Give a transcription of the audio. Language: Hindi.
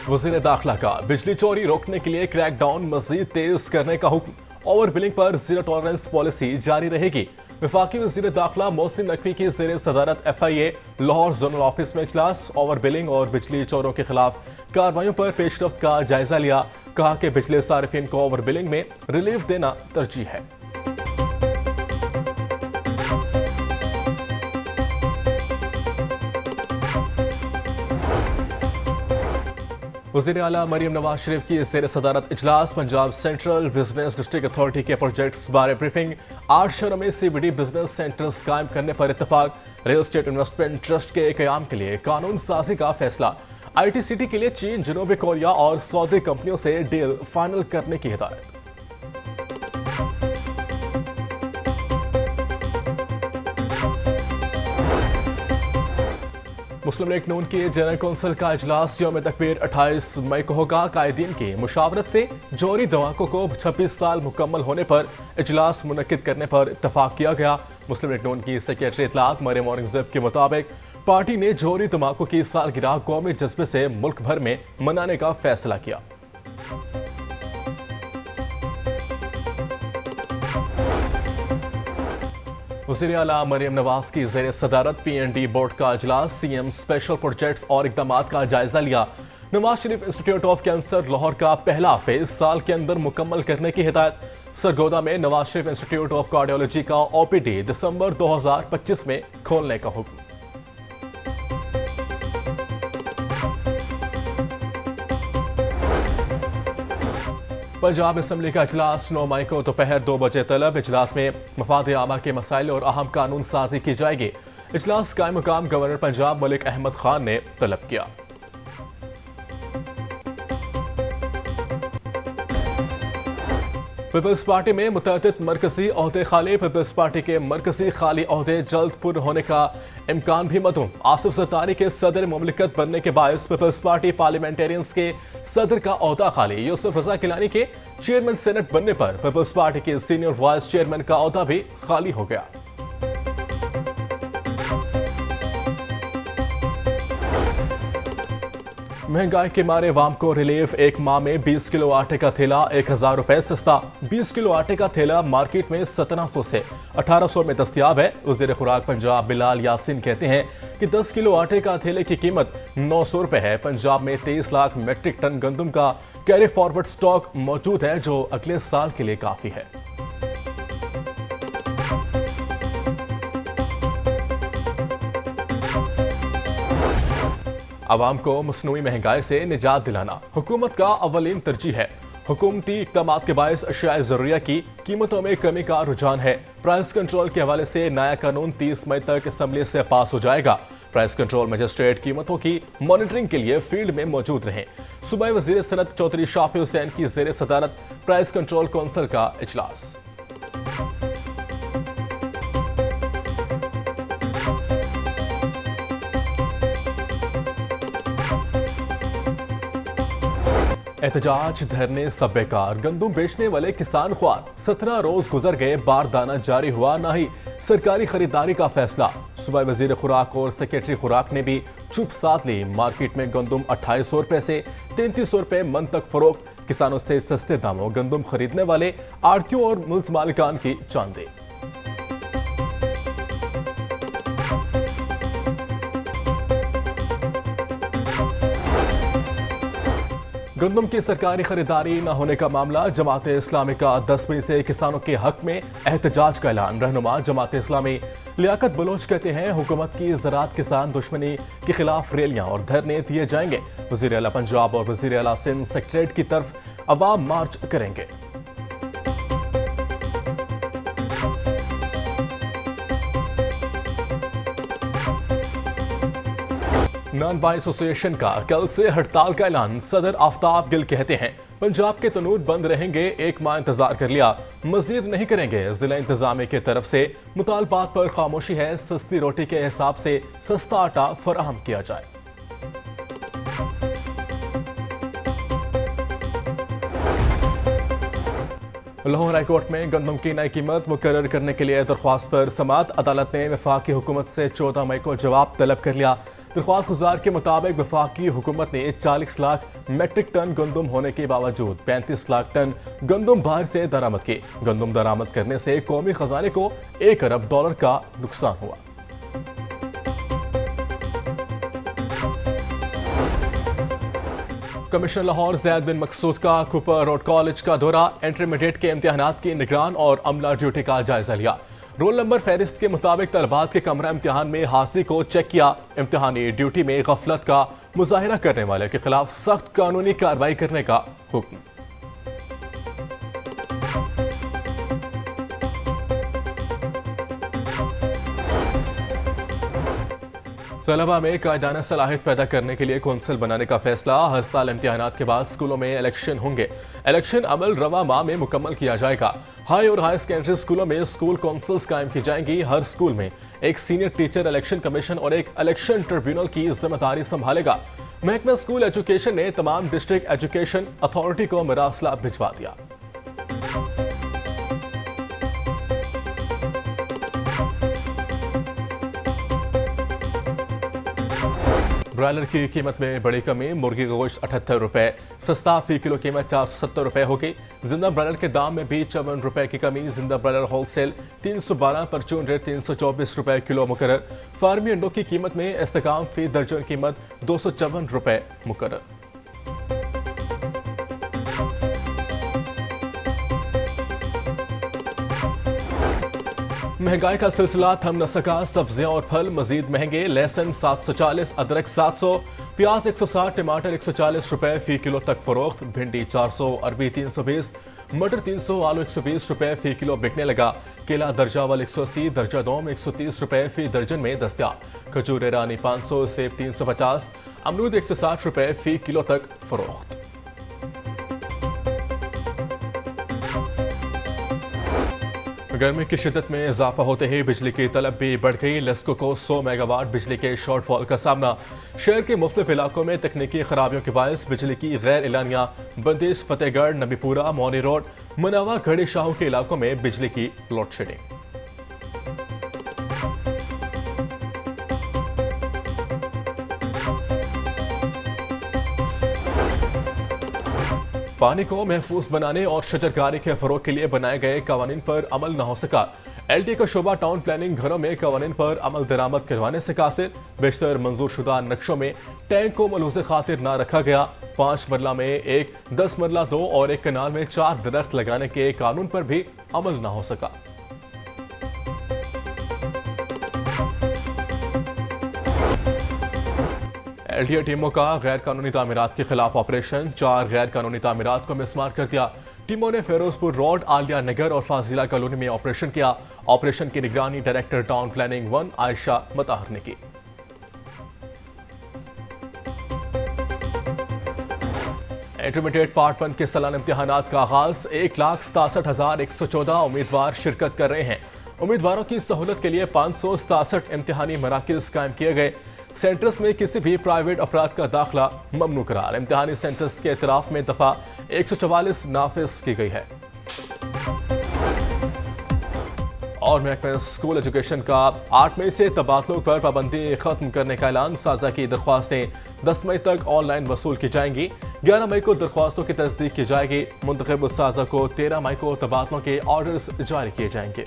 वज़ीर दाखिला का बिजली चोरी रोकने के लिए क्रैकडाउन मजीद तेज करने का हुक्म। ओवर बिलिंग पर जीरो टॉलरेंस पॉलिसी जारी रहेगी। वफाकी वज़ीर दाखिला मोहसिन नकवी की ज़ेर सदारत FIA लाहौर जोनल ऑफिस में इजलास। ओवर बिलिंग और बिजली चोरों के खिलाफ कार्रवाइयों पर पेशरफ्त का जायजा लिया। कहा कि बिजली सारिफिन को ओवर बिलिंग में रिलीफ देना तरजीह है। वज़ीर आला मरियम नवाज शरीफ की ज़ेर सदारत इजलास। Punjab central business district authority के प्रोजेक्ट्स बारे ब्रीफिंग। 8 शहरों में CBD बिजनेस सेंटर्स कायम करने पर इत्तफाक। रियल एस्टेट इन्वेस्टमेंट ट्रस्ट के कयाम के लिए कानून साजी का फैसला। ITCT के लिए चीन, जनूबी कोरिया और सऊदी कंपनियों से डील फाइनल करने की हिदायत। मुस्लिम लीग नून के जनरल कौंसिल का इजलास यौम तकबीर 28 मई को होगा। कायदीन की मुशावरत से जोहरी धमाकों को 26 साल मुकम्मल होने पर इजलास मुनक्किद करने पर इत्तफाक किया गया। मुस्लिम लीग नून की सेक्रेटरी इतलात मरियम औरंगजेब के मुताबिक पार्टी ने जोहरी धमाकों की सालगिरह कौमी जज्बे से मुल्क भर में मनाने का फैसला किया। वज़ीर आला मरियम नवाज की ज़ेर सदारत PND बोर्ड का इजलास। CM स्पेशल प्रोजेक्ट्स और इक़दामात का जायजा लिया। Nawaz Sharif institute of cancer Lahore का पहला फेज साल के अंदर मुकम्मल करने की हिदायत। सरगोदा में Nawaz Sharif institute of cardiology का OPD दिसंबर 2025 में खोलने का हुक्म। पंजाब असम्बली का इजलास 9 मई को दोपहर 2 बजे तलब। इजलास में मफाद आमा के मसाइल और अहम कानून साजी की जाएगी। इजलास कायम मुकाम गवर्नर पंजाब मलिक अहमद खान ने तलब किया। पीपल्स पार्टी में मुतअद्दिद मरकजी ओहदे खाली। पीपल्स पार्टी के मरकजी खाली ओहदे जल्द पुर होने का इम्कान भी मदूम। आसिफ ज़रदारी के सदर मुमलिकत बनने के बायस पीपल्स पार्टी पार्लियामेंटेरियंस के सदर का ओहदा खाली। यूसुफ रजा गिलानी के चेयरमैन सेनेट बनने पर पीपल्स पार्टी के सीनियर वाइस चेयरमैन का ओहदा भी खाली हो गया। महंगाई के मारे वाम को रिलीफ। एक माह में 20 किलो आटे का थैला 1000 रुपए सस्ता। 20 किलो आटे का थैला मार्केट में 1700 से 1800 में दस्तयाब है। वज़ीर खुराक पंजाब बिलाल यासीन कहते हैं कि 10 किलो आटे का थैले की कीमत 900 रुपए है। पंजाब में 23 लाख मेट्रिक टन गंदम का कैरी फॉरवर्ड स्टॉक मौजूद है, जो अगले साल के लिए काफी है। आवाम को मसनूई महंगाई से निजात दिलाना हुकूमत का अव्वलीन तरजीह है। हुकूमती इक़दामात के बायस अशियाए ज़रूरिया की कीमतों में कमी का रुझान है। प्राइस कंट्रोल के हवाले से नया कानून 30 मई तक असम्बली से पास हो जाएगा। प्राइस कंट्रोल मजिस्ट्रेट कीमतों की मॉनिटरिंग के लिए फील्ड में मौजूद रहे। सूबाई वज़ीर सनत चौधरी शाफी हुसैन की ज़ेर सदारत प्राइस कंट्रोल कौंसिल का इजलास। एहतजाज, धरने सब बेकार। गंदम बेचने वाले किसान ख्वार। 17 रोज गुजर गए, बारदाना जारी हुआ ना ही सरकारी खरीदारी का फैसला। सूबाई वजीर खुराक और सेक्रेटरी खुराक ने भी चुप साध ली। मार्केट में गंदम 2800 रुपए से 3300 रुपए मन तक फरोख्त। किसानों से सस्ते दामों गंदम खरीदने वाले आड़तियों और मुल्ज़ मालिकान की चांदी। गंदम की सरकारी खरीदारी न होने का मामला। जमात इस्लामी का 10 मई से किसानों के हक में एहतजाज का ऐलान। रहनुमा जमात इस्लामी लियाकत बलोच कहते हैं हुकूमत की ज़राअत किसान दुश्मनी के खिलाफ रैलियां और धरने दिए जाएंगे। वज़ीर आला पंजाब और वज़ीर आला सिंध सेक्रेटरीट की तरफ अवाम मार्च करेंगे। नॉन बाई एसोसिएशन का कल से हड़ताल का ऐलान। सदर आफ्ताब गिल कहते हैं पंजाब के तनूर बंद रहेंगे, 1 माह इंतजार कर लिया, मजीद नहीं करेंगे। जिला इंतजामिया की तरफ से मुतालबात पर खामोशी है। सस्ती रोटी के हिसाब से सस्ता आटा फराहम किया जाए। लाहौर हाईकोर्ट में गंदम की नई कीमत मुकर्रर करने के लिए दरख्वास्त पर समाअत। अदालत ने वफाकी हुकूमत से 14 मई को जवाब तलब कर लिया। दरख्वास्त गुजार के मुताबिक वफाकी हुकूमत ने 40 लाख मेट्रिक टन गंदम होने के बावजूद 35 लाख टन गंदम बाहर से दरामद की। गंदम दरामद करने से कौमी खजाने को $1 अरब का नुकसान हुआ। कमिश्नर लाहौर ज़ैद बिन मकसूद का कूपर रोड कॉलेज का दौरा, इंटरमीडिएट के इम्तिहानात की निगरान और अमला ड्यूटी का जायजा लिया। रोल नंबर फहरिस्त के मुताबिक तलबात के कमरा इम्तिहान में हाजिरी को चेक किया। इम्तिहानी ड्यूटी में गफलत का मुजाहिरा करने वाले के खिलाफ सख्त कानूनी कार्रवाई करने का हुक्म। तलबा में कायदाना सलाहियत पैदा करने के लिए कौंसिल बनाने का फैसला। हर साल इम्तिहानात के बाद स्कूलों में इलेक्शन होंगे। इलेक्शन अमल रवा माह में मुकम्मल किया जाएगा। हाई और हाई सेकेंडरी स्कूलों में स्कूल कौंसिल्स कायम की जाएंगी। हर स्कूल में एक सीनियर टीचर इलेक्शन कमीशन और एक इलेक्शन ट्रिब्यूनल की जिम्मेदारी संभालेगा। महकमा स्कूल एजुकेशन ने तमाम डिस्ट्रिक्ट एजुकेशन अथॉरिटी को मरासला भिजवा दिया। ब्रॉयलर की कीमत में बड़ी कमी। मुर्गी का गोश्त 78 रुपए सस्ता, फी किलो कीमत 470 रुपए होगी। जिंदा ब्रॉयलर के दाम में भी 54 रुपए की कमी। जिंदा ब्रॉयलर होलसेल 312, परचून रेट 324 रुपए किलो मुकर्रर। फार्मी अंडों की कीमत में इस्तेकाम फी दर्जन कीमत 254 रुपए मुकर्रर। महंगाई का सिलसिला थम न सका। सब्जियां और फल मजीद महंगे। लहसुन 740, अदरक 700, प्याज 160, टमाटर 140 रुपए फी किलो तक फरोख्त। भिंडी 400, अरबी 320, मटर 300, आलू 120 रुपए फी किलो बिकने लगा। केला दर्जा वाल 180, दर्जा दोम 130 रुपए फी दर्जन में दस्तयाब। खजूर ईरानी 500, सेब 350, अमरूद 160 रुपए फी किलो तक फरोख्त। गर्मी की शिद्दत में इजाफा होते ही बिजली की तलब भी बढ़ गई। लेस्को को 100 मेगावाट बिजली के शॉर्टफॉल का सामना। शहर के मुख्तलिफ इलाकों में तकनीकी खराबियों के बायस बिजली की गैर एलानिया बंदिश। फतेहगढ़, नबीपुरा, मौनी रोड, मुनावा, घड़ी शाहू के इलाकों में बिजली की लोड शेडिंग। पानी को महफूज बनाने और शजरकारी के फरोग के लिए बनाए गए कवानीन पर अमल न हो सका। LT का शोबा टाउन प्लानिंग घरों में कवानीन पर अमल दरामद करवाने से कासिर। बेशतर मंजूर शुदा नक्शों में टैंक को मलूज़े खातिर ना रखा गया। 5 मरला में 1, 10 मरला 2 और एक कनाल में 4 दरख्त लगाने के कानून पर भी अमल न हो सका। LTA टीमों का गैर कानूनी तामीरात के खिलाफ ऑपरेशन। 4 गैर कानूनी तामीरात को मिसमार कर दिया। टीमों ने फिरोजपुर रोड, आलिया नगर और फाजिला कॉलोनी में ऑपरेशन किया। ऑपरेशन की निगरानी डायरेक्टर टाउन प्लानिंग 1 आयशा मताहर ने की। इंटरमीडिएट पार्ट 1 के सालाना इम्तिहानात का आगाज। 1,67,114 उम्मीदवार शिरकत कर रहे हैं। उम्मीदवारों की सहूलत के लिए 567 इम्तिहानी मराकिज कायम किए गए। सेंटर्स में किसी भी प्राइवेट अफराद का दाखिला ममनू करार। इम्तिहानी सेंटर्स के एतराफ में दफा 144 नाफिज की गई है। और महकमा स्कूल एजुकेशन का 8 मई से तबादलों पर पाबंदी खत्म करने का ऐलान। साजा की दरख्वास्तें 10 मई तक ऑनलाइन वसूल की जाएंगी। 11 मई को दरख्वास्तों की तस्दीक की जाएगी। मुंतखब साजा को 13 मई को तबादलों के ऑर्डर्स जारी किए जाएंगे।